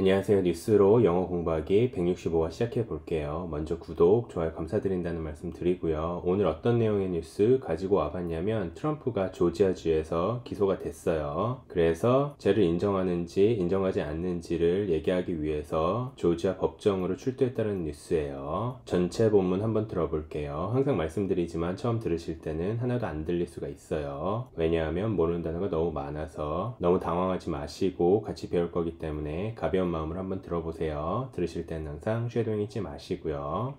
안녕하세요. 뉴스로 영어 공부하기 165화 시작해 볼게요. 먼저 구독, 좋아요 감사드린다는 말씀 드리고요. 오늘 어떤 내용의 뉴스 가지고 와봤냐면 트럼프가 조지아주에서 기소가 됐어요. 그래서 죄를 인정하는지 인정하지 않는지를 얘기하기 위해서 조지아 법정으로 출두했다는 뉴스예요. 전체 본문 한번 들어볼게요. 항상 말씀드리지만 처음 들으실 때는 하나도 안 들릴 수가 있어요. 왜냐하면 모르는 단어가 너무 많아서 너무 당황하지 마시고 같이 배울 거기 때문에 가벼운 마음으로 한번 들어보세요. 들으실 때는 항상 쉐도잉 잊지 마시고요.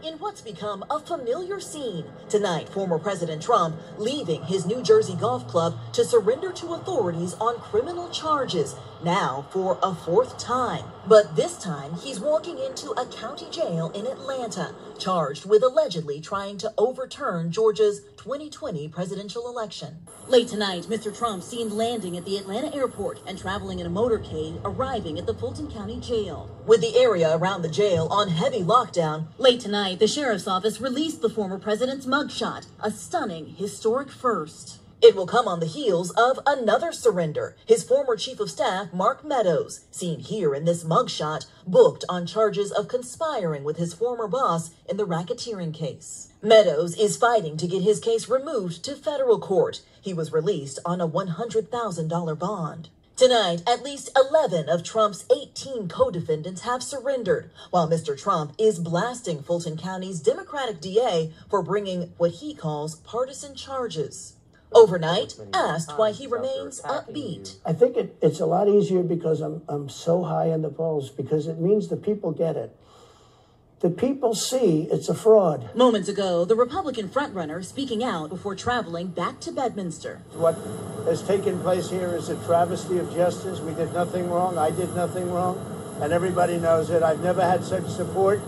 In what's become a familiar scene, tonight former President Trump leaving his New Jersey golf club to surrender to authorities on criminal charges, now for a fourth time. But this time he's walking into a county jail in Atlanta, charged with allegedly trying to overturn Georgia's 2020 presidential election. Late tonight, Mr. Trump seen landing at the Atlanta airport and traveling in a motorcade, arriving at the Fulton County Jail. With the area around the jail on heavy lockdown, late tonight, the sheriff's office released the former president's mugshot, a stunning, historic first. It will come on the heels of another surrender. His former chief of staff, Mark Meadows, seen here in this mugshot, booked on charges of conspiring with his former boss in the racketeering case. Meadows is fighting to get his case removed to federal court. He was released on a $100,000 bond. Tonight, at least 11 of Trump's 18 co-defendants have surrendered, while Mr. Trump is blasting Fulton County's Democratic DA for bringing what he calls partisan charges. Overnight, asked why he remains upbeat. I think it's a lot easier because I'm so high in the polls, because it means the people get it. The people see it's a fraud. Moments ago, the Republican frontrunner speaking out before traveling back to Bedminster. What has taken place here is a travesty of justice. We did nothing wrong. I did nothing wrong. And everybody knows it. I've never had such support.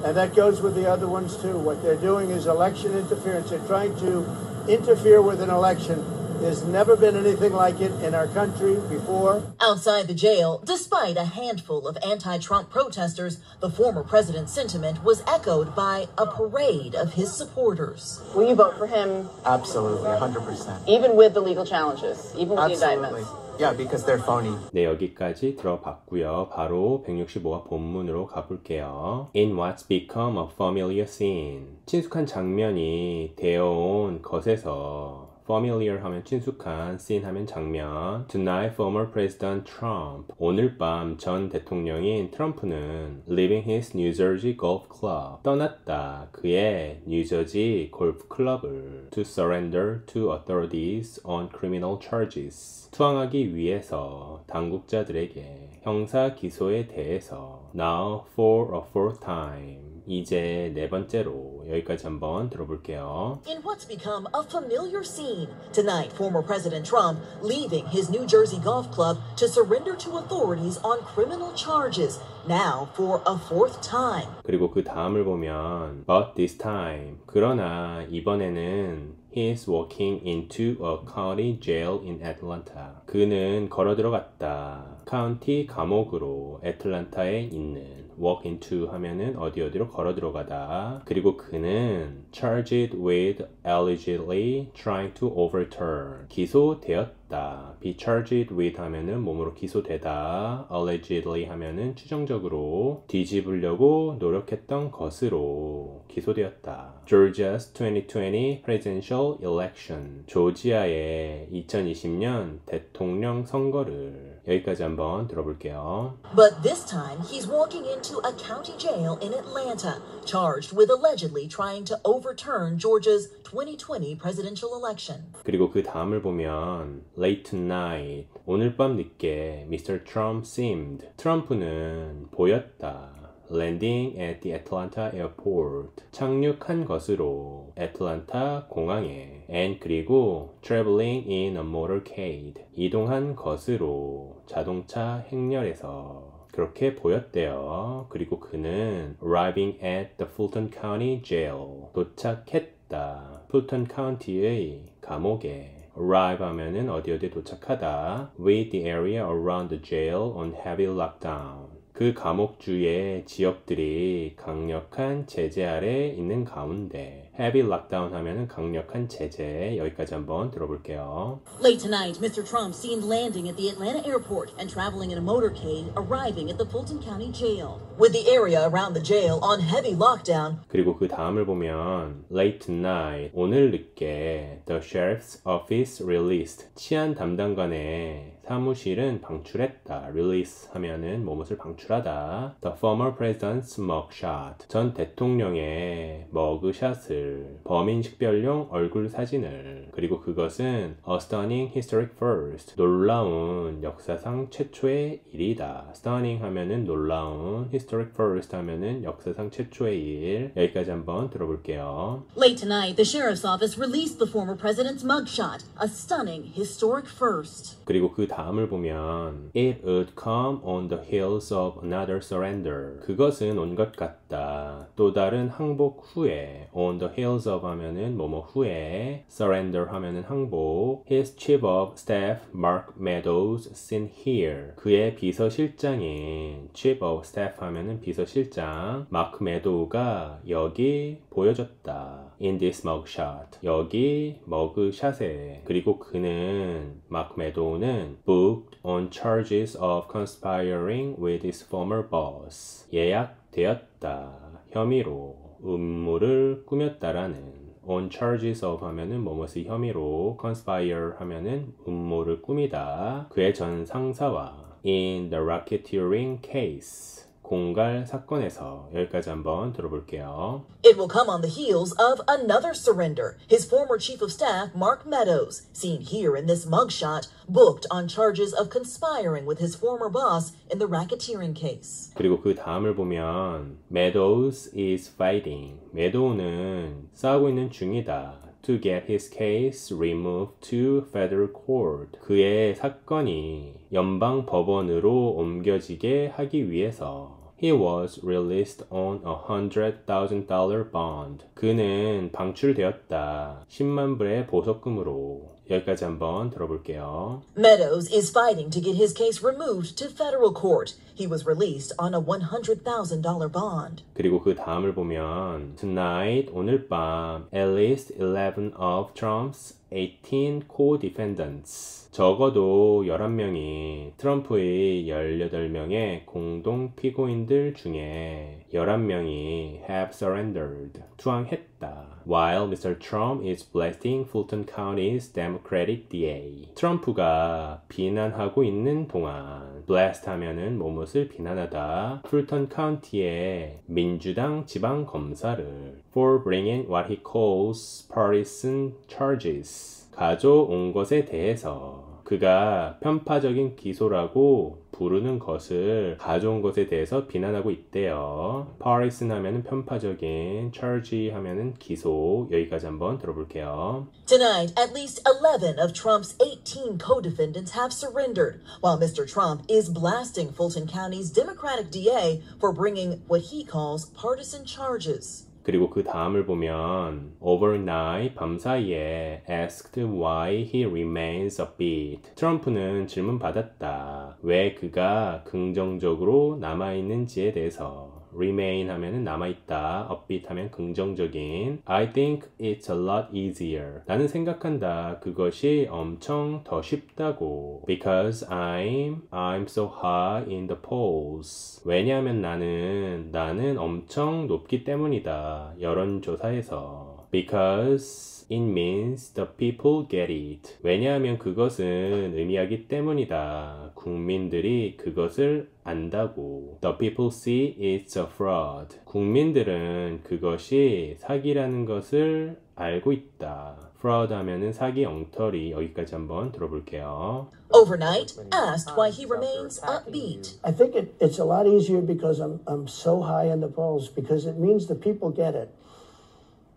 And that goes with the other ones, too. What they're doing is election interference. They're trying to interfere with an election. There's never been anything like it in our country before. Outside the jail, despite a handful of anti-Trump protesters, the former president's sentiment was echoed by a parade of his supporters. Will you vote for him? Absolutely, 100%. Even with the legal challenges, even with Absolutely. the indictments? Yeah, because they're phony. 네, 여기까지 들어봤고요. 바로 165화 본문으로 가볼게요. In what's become a familiar scene. 친숙한 장면이 되어온 것에서 familiar 하면 친숙한, scene 하면 장면. Tonight, former President Trump. 오늘 밤 전 대통령인 트럼프는 leaving his New Jersey golf club. 떠났다. 그의 뉴저지 골프 클럽을 to surrender to authorities on criminal charges. 투항하기 위해서 당국자들에게 형사 기소에 대해서 now for a fourth time. 이제 네 번째로 여기까지 한번 들어볼게요. In what's become a familiar scene, tonight former President Trump leaving his New Jersey golf club to surrender to authorities on criminal charges, now for a fourth time. 그리고 그 다음을 보면 but this time, 그러나 이번에는 He is walking into a county jail in Atlanta. 그는 걸어 들어갔다. 카운티 감옥으로 애틀란타에 있는 walk into 하면은 어디로 걸어 들어가다. 그리고 그는 charged with allegedly trying to overturn. 기소되었다. be charged with 하면은 몸으로 기소되다. allegedly 하면은 추정적으로 뒤집으려고 노력했던 것으로 기소되었다. Georgia's 2020 presidential election. 조지아의 2020년 대통령 선거를 여기까지 한번 들어볼게요. But this time, he's walking into a county jail in Atlanta, charged with allegedly trying to overturn Georgia's 2020 presidential election. 그리고 그 다음을 보면 late tonight, 오늘 밤 늦게 Mr. Trump seemed, 트럼프는 보였다. landing at the Atlanta airport, 착륙한 것으로 애틀란타 공항에 and 그리고 traveling in a motorcade, 이동한 것으로 자동차 행렬에서 그렇게 보였대요. 그리고 그는 arriving at the Fulton County Jail, 도착했다. 풀턴 카운티의 감옥에 arrive 하면은 어디 도착하다. with the area around the jail on heavy lockdown. 그 감옥주의 지역들이 강력한 제재 아래 있는 가운데 heavy lockdown 하면은 강력한 제재. 여기까지 한번 들어볼게요. Late tonight, Mr. Trump seen landing at the Atlanta airport and traveling in a motorcade, arriving at the Fulton County Jail. With the area around the jail on heavy lockdown, 그리고 그 다음을 보면 late tonight, 오늘 늦게 the sheriff's office released, 치안 담당관의 사무실은 방출했다. release 하면은 뭐뭇을 방출하다. The former president's mugshot, 전 대통령의 머그샷을, 범인 식별용 얼굴 사진을. 그리고 그것은 a stunning historic first, 놀라운 역사상 최초의 일이다. stunning 하면은 놀라운, historic first 하면은 역사상 최초의 일. 여기까지 한번 들어볼게요. late tonight, the sheriff's office released the former president's mugshot, a stunning historic first. 그리고 그 다음을 보면 It would come on the heels of another surrender. 그것은 온 것 같다. 또 다른 항복 후에. On the heels of 하면은 뭐뭐 후에. Surrender 하면은 항복. His chief of staff Mark Meadows seen here. 그의 비서실장인 chief of staff 하면은 비서실장 마크 메도우가 여기 보여줬다. In this mugshot. 여기 머그샷에. 그리고 그는 마크 메도우는 booked on charges of conspiring with his former boss. 예약되었다. 혐의로 음모를 꾸몄다라는. on charges of 하면은 뭐뭇의 혐의로, conspire 하면은 음모를 꾸미다. 그의 전 상사와 in the racketeering case. 공갈 사건에서. 여기까지 한번 들어볼게요. It will come on the heels of another surrender. His former chief of staff, Mark Meadows, seen here in this mugshot, booked on charges of conspiring with his former boss in the racketeering case. 그리고 그 다음을 보면 Meadows is fighting. 메도우는 싸우고 있는 중이다. To get his case removed to federal court. 그의 사건이 연방 법원으로 옮겨지게 하기 위해서. He was released on a $100,000 bond. 그는 방출되었다. 10만 불의 보석금으로. 여기까지 한번 들어볼게요. Meadows is fighting to get his case removed to federal court. He was released on a $100,000 bond. 그리고 그 다음을 보면 Tonight, 오늘 밤, at least 11 of Trump's 18 co-defendants. 적어도 11명이 트럼프의 18명의 공동 피고인들 중에 11명이 have surrendered, 투항했다. While Mr. Trump is blasting Fulton County's Democratic DA. 트럼프가 비난하고 있는 동안 blast 하면은 뭐뭇을 비난하다. 풀턴 카운티의 민주당 지방 검사를 for bringing what he calls partisan charges. 가져온 것에 대해서 그가 편파적인 기소라고 부르는 것을 가져온 것에 대해서 비난하고 있대요. partisan 하면은 편파적인, charge 하면은 기소. 여기까지 한번 들어볼게요. Tonight, at least 11 of Trump's 18 co-defendants have surrendered, while Mr. Trump is blasting Fulton County's Democratic DA for bringing what he calls partisan charges. 그리고 그 다음을 보면 overnight, 밤사이에 asked why he remains upbeat. 트럼프는 질문받았다. 왜 그가 긍정적으로 남아있는지에 대해서. remain 하면은 남아있다. upbeat 하면 긍정적인. I think it's a lot easier. 나는 생각한다. 그것이 엄청 더 쉽다고. Because I'm so high in the polls. 왜냐하면 나는 엄청 높기 때문이다. 여론조사에서. Because it means the people get it. 왜냐하면 그것은 의미하기 때문이다. 국민들이 그것을 안다고. The people see it's a fraud. 국민들은 그것이 사기라는 것을 알고 있다. fraud 하면은 사기, 엉터리. 여기까지 한번 들어볼게요. Overnight, asked why he remains upbeat. I think it's a lot easier because I'm so high in the polls because it means the people get it.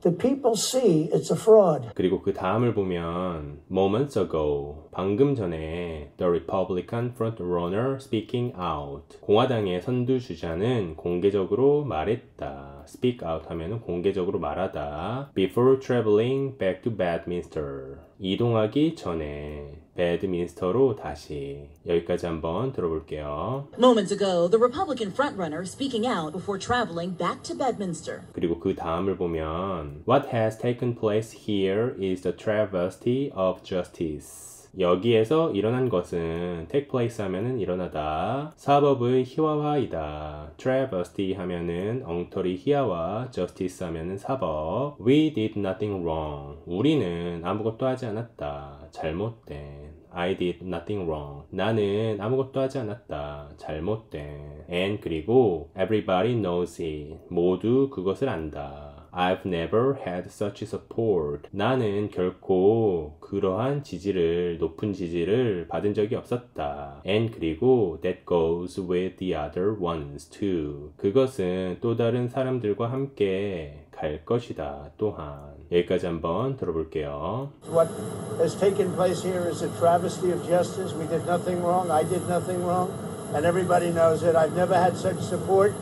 The people see it's a fraud. 그리고 그 다음을 보면 moments ago, 방금 전에 the Republican frontrunner speaking out. 공화당의 선두주자는 공개적으로 말했다. speak out 하면은 공개적으로 말하다. Before traveling back to Bedminster. 이동하기 전에 배드민스터로 다시. 여기까지 한번 들어볼게요. Moments ago, the Republican frontrunner speaking out before traveling back to Bedminster. 그리고 그 다음을 보면 What has taken place here is the travesty of justice. 여기에서 일어난 것은 take place 하면은 일어나다, 사법의 희화화이다. travesty 하면은 엉터리 희화화, justice 하면은 사법. We did nothing wrong. 우리는 아무것도 하지 않았다. 잘못된. I did nothing wrong. 나는 아무것도 하지 않았다. 잘못된. And 그리고 everybody knows it. 모두 그것을 안다. I've never had such support. 나는 결코 그러한 지지를, 높은 지지를 받은 적이 없었다. And 그리고 that goes with the other ones too. 그것은 또 다른 사람들과 함께 갈 것이다. 또한. 여기까지 한번 들어볼게요. What has taken place here is a travesty of justice. We did nothing wrong. I did nothing wrong. And everybody knows it. I've never had such support.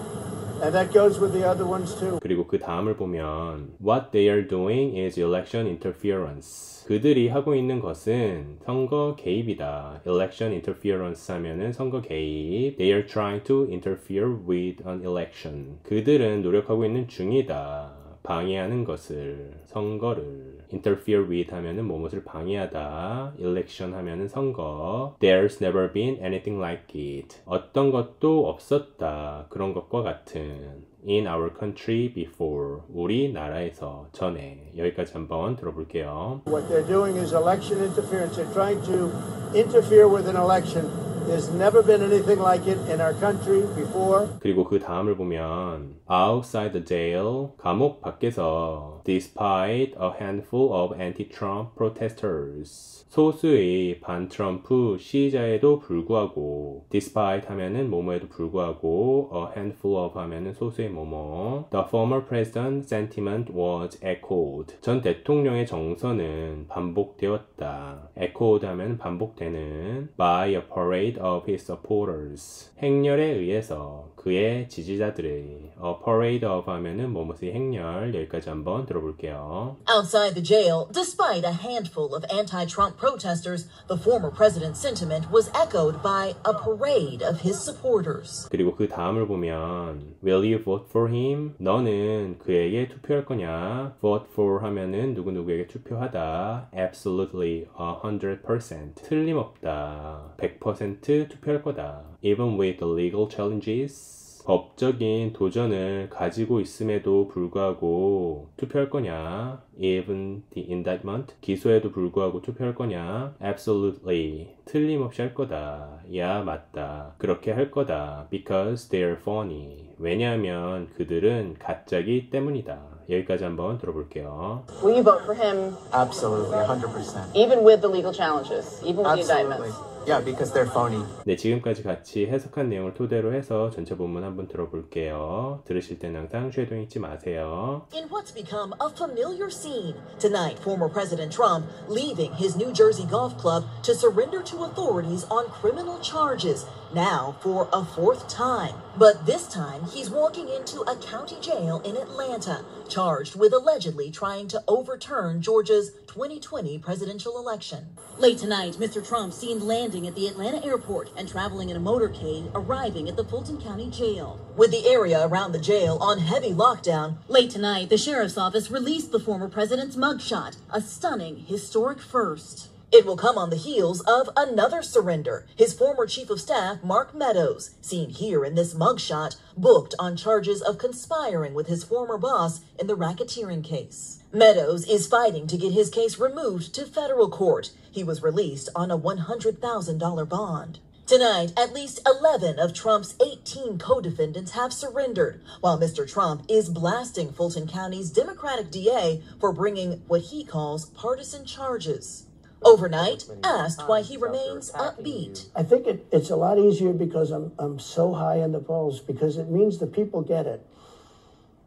And that goes with the other ones too. 그리고 그 다음을 보면 What they are doing is election interference. 그들이 하고 있는 것은 선거 개입이다. Election interference 하면은 선거 개입. They are trying to interfere with an election. 그들은 노력하고 있는 중이다. 방해하는 것을, 선거를. interfere with 하면은 무엇을 방해하다. election 하면은 선거. There's never been anything like it. 어떤 것도 없었다. 그런 것과 같은. in our country before. 우리나라에서 전에. 여기까지 한번 들어볼게요. What they're doing is election interference. They're trying to interfere with an election. There's never been anything like it in our country before. 그리고 그 다음을 보면 outside the jail, 감옥 밖에서 despite a handful of anti-Trump protesters. 소수의 반트럼프 시위자에도 불구하고 despite 하면은 뭐뭐에도 불구하고 a handful of 하면은 소수의 뭐뭐 the former president's sentiment was echoed. 전 대통령의 정서는 반복되었다. echoed 하면 반복되는 by a parade of his supporters. 행렬에 의해서 그의 지지자들의 a parade of 하면은 뭐뭐의 행렬. 여기까지 한번 들어볼게요. Outside the jail, despite a handful of anti-Trump protesters, the former president's sentiment was echoed by a parade of his supporters. 그리고 그 다음을 보면 Will you vote for him? 너는 그에게 투표할 거냐? Vote for 하면은 누구누구에게 투표하다. Absolutely 100%. 틀림없다. 100% 투표할 거다. Even with the legal challenges. 법적인 도전을 가지고 있음에도 불구하고 투표할 거냐? Even the indictment. 기소에도 불구하고 투표할 거냐? Absolutely. 틀림없이 할 거다. 야, 맞다. 그렇게 할 거다. Because they're phony. 왜냐하면 그들은 가짜기 때문이다. 여기까지 한번 들어볼게요. Will you vote for him? Absolutely, 100%. Even with the legal challenges, even with the Absolutely. indictments? Yeah, because they're phony. 네, 지금까지 같이 해석한 내용을 토대로 해서 전체 본문 한번 들어볼게요. 들으실 때는 항상 쉐도잉 잊지 마세요. In what's become a familiar scene, tonight former President Trump leaving his New Jersey golf club to surrender to authorities on criminal charges, now for a fourth time. But this time, he's walking into a county jail in Atlanta, charged with allegedly trying to overturn Georgia's 2020 presidential election. Late tonight, Mr. Trump seen landing at the Atlanta airport and traveling in a motorcade, arriving at the Fulton County Jail. With the area around the jail on heavy lockdown, late tonight, the sheriff's office released the former president's mugshot, a stunning, historic first. It will come on the heels of another surrender. His former chief of staff, Mark Meadows, seen here in this mugshot, booked on charges of conspiring with his former boss in the racketeering case. Meadows is fighting to get his case removed to federal court. He was released on a $100,000 bond. Tonight, at least 11 of Trump's 18 co-defendants have surrendered, while Mr. Trump is blasting Fulton County's Democratic DA for bringing what he calls partisan charges. Overnight, asked why he remains upbeat. I think it's a lot easier because I'm so high in the polls, because it means the people get it.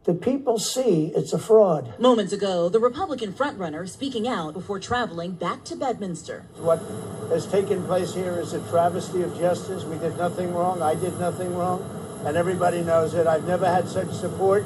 The people see it's a fraud. Moments ago, the Republican frontrunner speaking out before traveling back to Bedminster. What has taken place here is a travesty of justice. We did nothing wrong. I did nothing wrong. And everybody knows it. I've never had such support.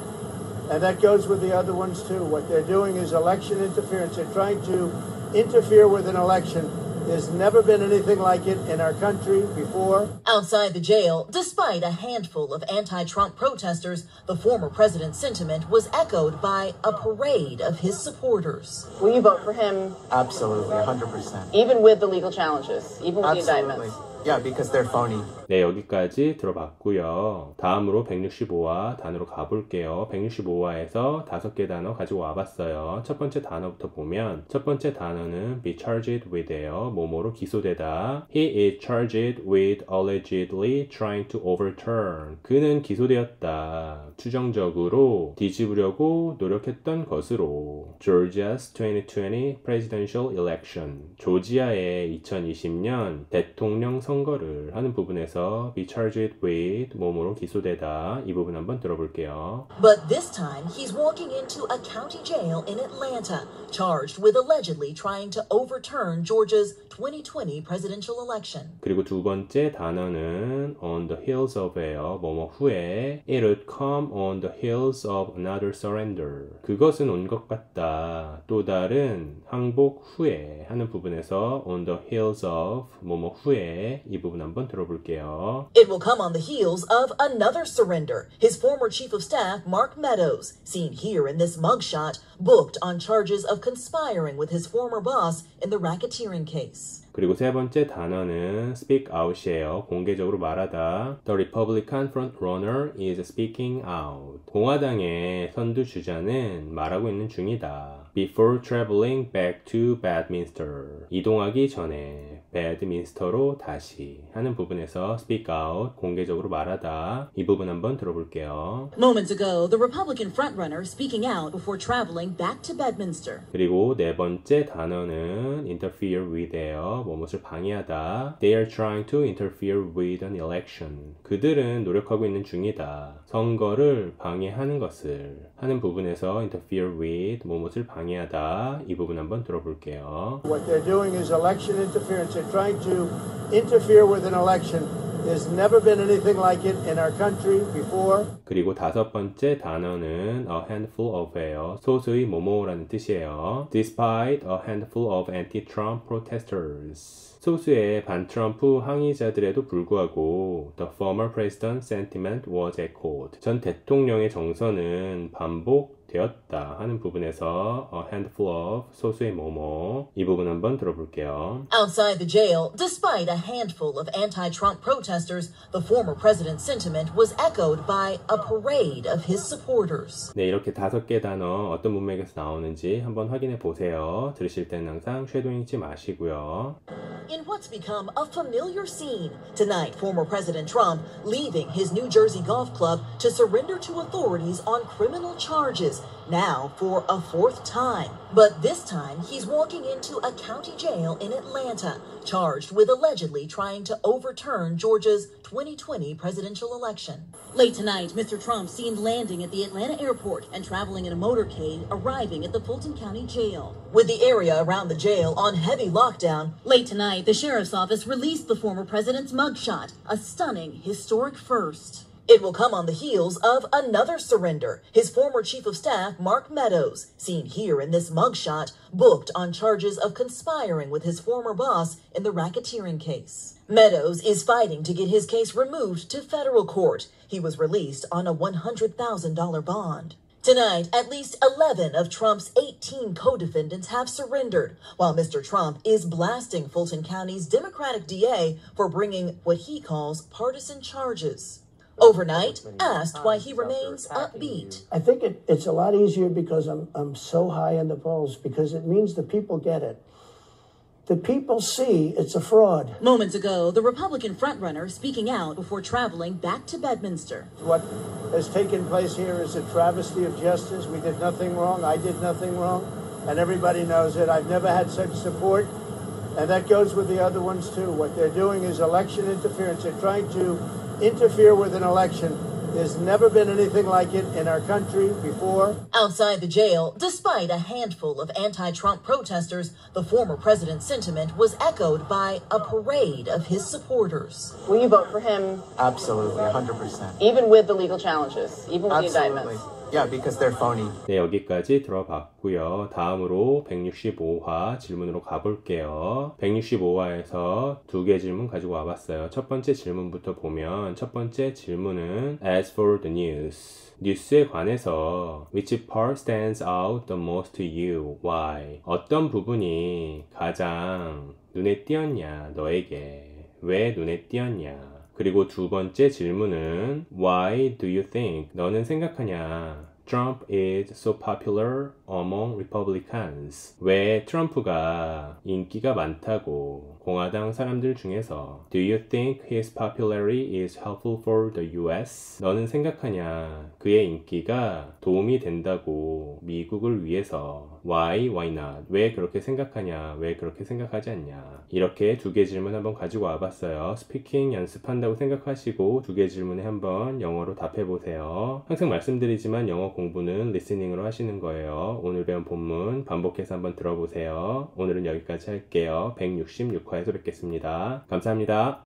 And that goes with the other ones too. What they're doing is election interference. They're trying to interfere with an election. There's never been anything like it in our country before. Outside the jail, despite a handful of anti-Trump protesters, the former president's sentiment was echoed by a parade of his supporters. Will you vote for him? Absolutely, 100%. Even with the legal challenges, even with the Absolutely. indictments? Yeah, because they're phony. 네, 여기까지 들어봤고요. 다음으로 165화 단어로 가볼게요. 165화에서 5개 단어 가지고 와봤어요. 첫 번째 단어부터 보면 첫 번째 단어는 be charged with예요. 뭐뭐로 기소되다. He is charged with allegedly trying to overturn. 그는 기소되었다. 추정적으로 뒤집으려고 노력했던 것으로. Georgia's 2020 presidential election. 조지아의 2020년 대통령 선거를 하는 부분에서 be charged with 뭐뭐로 기소되다. 이 부분 한번 들어볼게요. But this time, he's walking into a county jail in Atlanta, charged with allegedly trying to overturn Georgia's 2020 presidential election. 그리고 두 번째 단어는 on the heels of예요. 뭐뭐 후에 it would come on the heels of another surrender. 그것은 온 것 같다. 또 다른 항복 후에 하는 부분에서 on the heels of 뭐뭐 후에 이 부분 한번 들어볼게요. It will come on the heels of another surrender. His former chief of staff, Mark Meadows, seen here in this mugshot, booked on charges of conspiring with his former boss in the racketeering case. 그리고 세 번째 단어는 speak out이에요. 공개적으로 말하다. The Republican frontrunner is speaking out. 공화당의 선두주자는 말하고 있는 중이다. Before traveling back to Bedminster. 이동하기 전에 배드민스터로 다시 하는 부분에서 speak out, 공개적으로 말하다. 이 부분 한번 들어볼게요. Moments ago, the Republican frontrunner speaking out before traveling back to Bedminster. 그리고 네 번째 단어는 interfere with예요. 무엇을 방해하다. They are trying to interfere with an election. 그들은 노력하고 있는 중이다. 선거를 방해하는 것을 하는 부분에서 interfere with 무엇을 방해하다. 이 부분 한번 들어볼게요. What they're doing is election interference. They're trying to interfere with an election. There's never been anything like it in our country before. 그리고 다섯 번째 단어는 a handful of예요. 소수의 뭐뭐라는 뜻이에요. Despite a handful of anti-Trump protesters. 소수의 반트럼프 항의자들에도 불구하고 the former president's sentiment was echoed. 전 대통령의 정서는 반복되었다 하는 부분에서 a handful of 소수의 뭐뭐 이 부분 한번 들어볼게요. Outside the jail, despite a handful of anti-Trump protesters, the former president's sentiment was echoed by a parade of his supporters. 네, 이렇게 5개 단어 어떤 문맥에서 나오는지 한번 확인해 보세요. 들으실 때는 항상 쉐도잉 잊지 마시고요. In what's become a familiar scene, tonight former President Trump leaving his New Jersey golf club to surrender to authorities on criminal charges, now for a fourth time. But this time, he's walking into a county jail in Atlanta, charged with allegedly trying to overturn Georgia's 2020 presidential election. Late tonight, Mr. Trump seen landing at the Atlanta airport and traveling in a motorcade, arriving at the Fulton County Jail. With the area around the jail on heavy lockdown, late tonight, the sheriff's office released the former president's mugshot, a stunning, historic first. It will come on the heels of another surrender. His former chief of staff, Mark Meadows, seen here in this mugshot, booked on charges of conspiring with his former boss in the racketeering case. Meadows is fighting to get his case removed to federal court. He was released on a $100,000 bond. Tonight, at least 11 of Trump's 18 co-defendants have surrendered, while Mr. Trump is blasting Fulton County's Democratic DA for bringing what he calls partisan charges. Overnight, asked why he remains upbeat. I think it's a lot easier because I'm so high in the polls, because it means the people get it. The people see it's a fraud. Moments ago, the Republican frontrunner speaking out before traveling back to Bedminster. What has taken place here is a travesty of justice. We did nothing wrong. I did nothing wrong. And everybody knows it. I've never had such support. And that goes with the other ones too. What they're doing is election interference. They're trying to interfere with an election. There's never been anything like it in our country before. Outside the jail, despite a handful of anti-Trump protesters, the former president's sentiment was echoed by a parade of his supporters. Will you vote for him? Absolutely, 100%. Even with the legal challenges, even with the Absolutely. indictments? Yeah, because they're phony. 네, 여기까지 들어봤고요. 다음으로 165화 질문으로 가볼게요. 165화에서 두 개 질문 가지고 와봤어요. 첫 번째 질문부터 보면 첫 번째 질문은 As for the news, 뉴스에 관해서 Which part stands out the most to you? Why? 어떤 부분이 가장 눈에 띄었냐? 너에게 왜 눈에 띄었냐? 그리고 두 번째 질문은 Why do you think? 너는 생각하냐? Trump is so popular among Republicans. 왜 트럼프가 인기가 많다고 공화당 사람들 중에서 Do you think his popularity is helpful for the US? 너는 생각하냐? 그의 인기가 도움이 된다고 미국을 위해서 Why not? 왜 그렇게 생각하냐? 왜 그렇게 생각하지 않냐? 이렇게 두 개 질문 한번 가지고 와봤어요. 스피킹 연습한다고 생각하시고 두 개 질문에 한번 영어로 답해보세요. 항상 말씀드리지만 영어 공부는 리스닝으로 하시는 거예요. 오늘 배운 본문 반복해서 한번 들어보세요. 오늘은 여기까지 할게요. 166화에서 뵙겠습니다. 감사합니다.